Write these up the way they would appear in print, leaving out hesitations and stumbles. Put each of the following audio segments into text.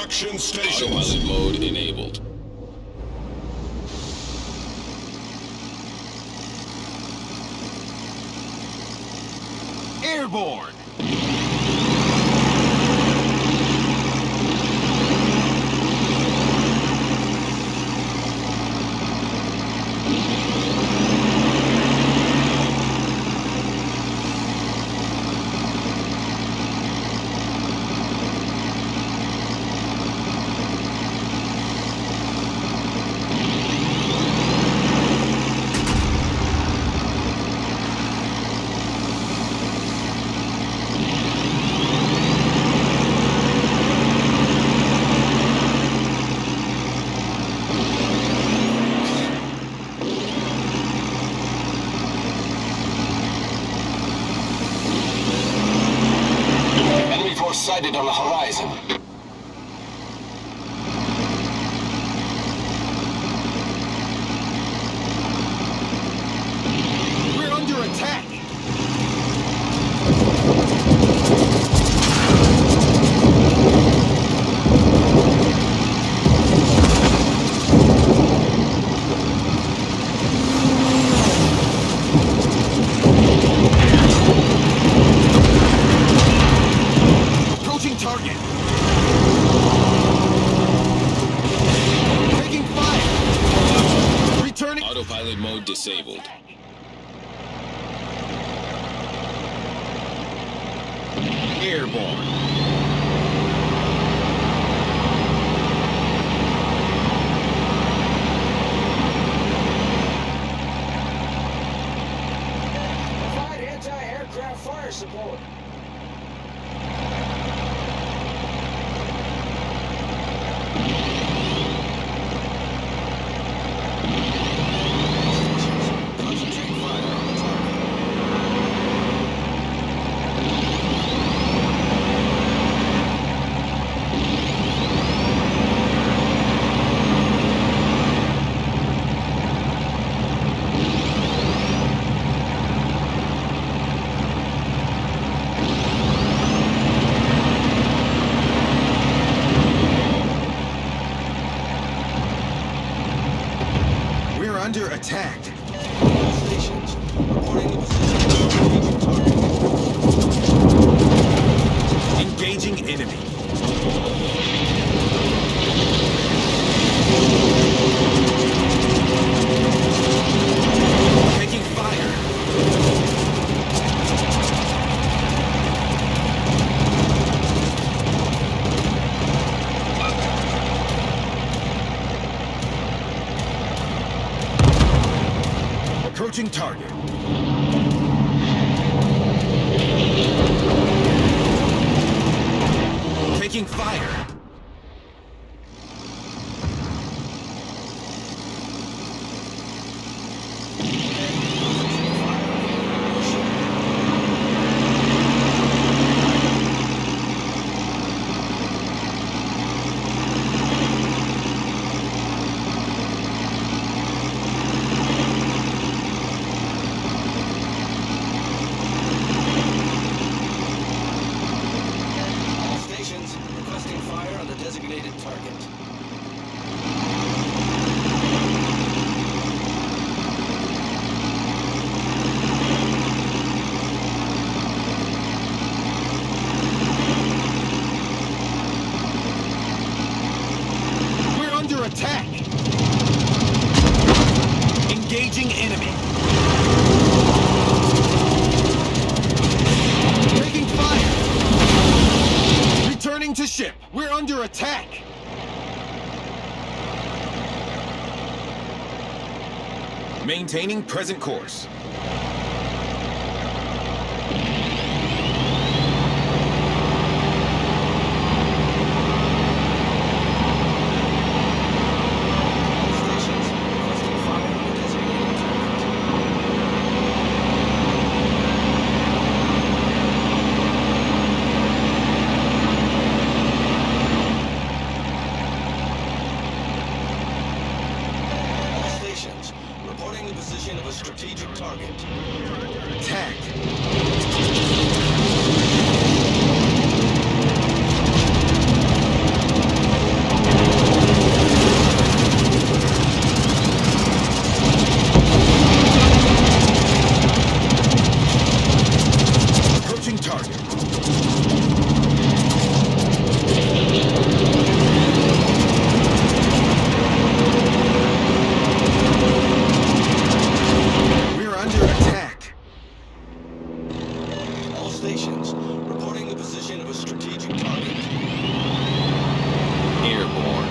Action stations. Autopilot mode enabled. Airborne! Enemy force sighted on the horizon. We're under attack! Approaching target! Taking fire! Returning... Autopilot mode disabled. Airborne! Provide anti-aircraft fire support. Concentrate fire on the target. We're under attack. All stations reporting the position of strategic target. Engaging enemy. Taking fire. Approaching target. Taking fire. All stations requesting fire on the designated target. We're under attack. Engaging enemy. Taking fire. Returning to ship. We're under attack. Maintaining present course. All stations requesting fire on the designated target. All stations reporting the position of a strategic target. stations, reporting the position of a strategic target. Airborne.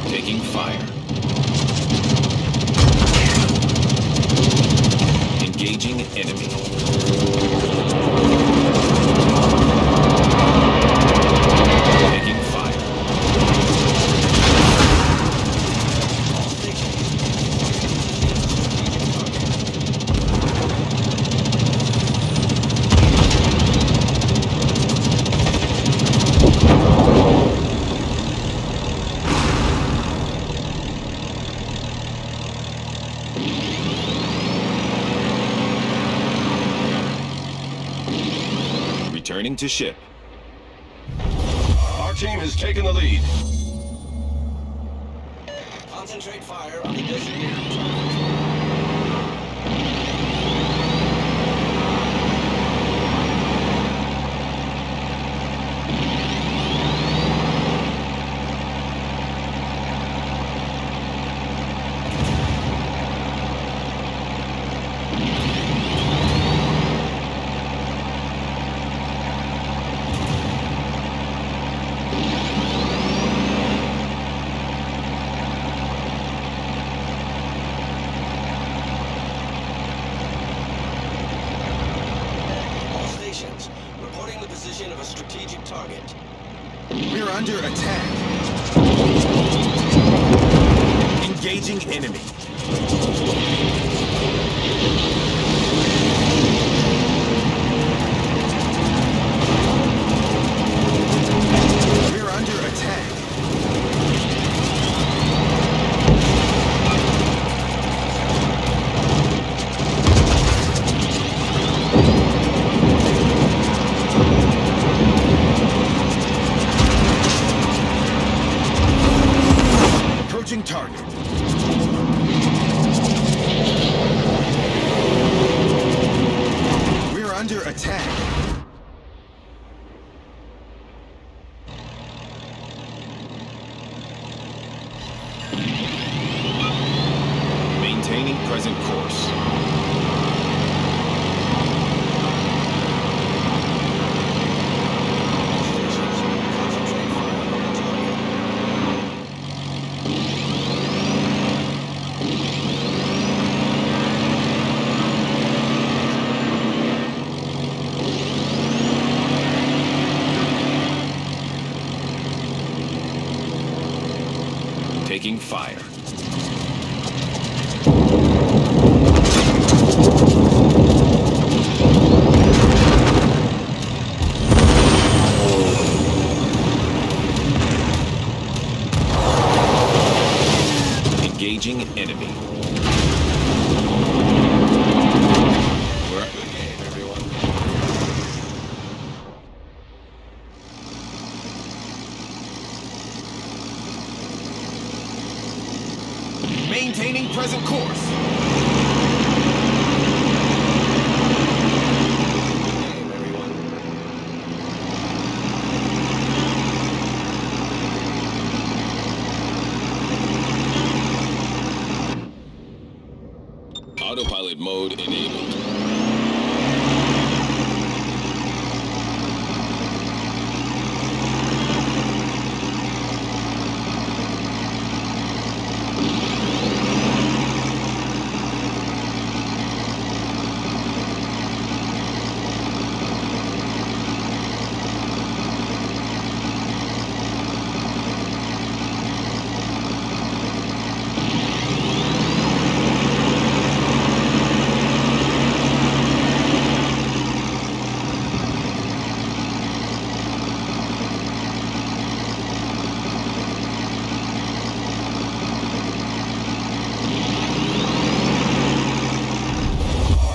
Taking fire. Engaging enemy. Taking fire. All stations, Returning to ship. Our team has taken the lead. concentrate fire on the designated target. All stations, reporting the position of a strategic target. We're under attack. Engaging enemy. We're under attack. Approaching target. We're under attack. Maintaining present course. All stations, concentrate fire on the target. Taking fire. Engaging enemy. We're Good game, everyone. Maintaining present course. Good game, everyone. autopilot mode enabled.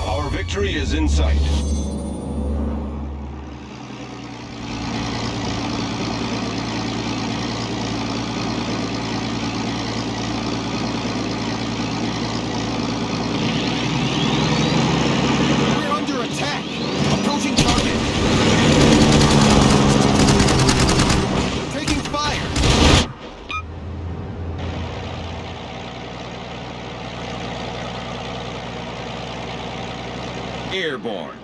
Our victory is in sight. Airborne.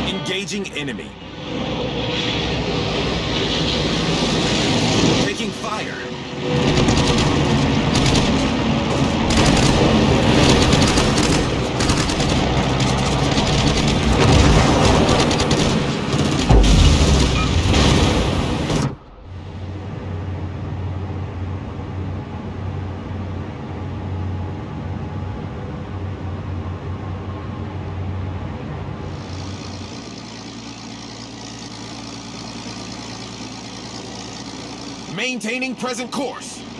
Engaging enemy. Taking fire. Maintaining present course.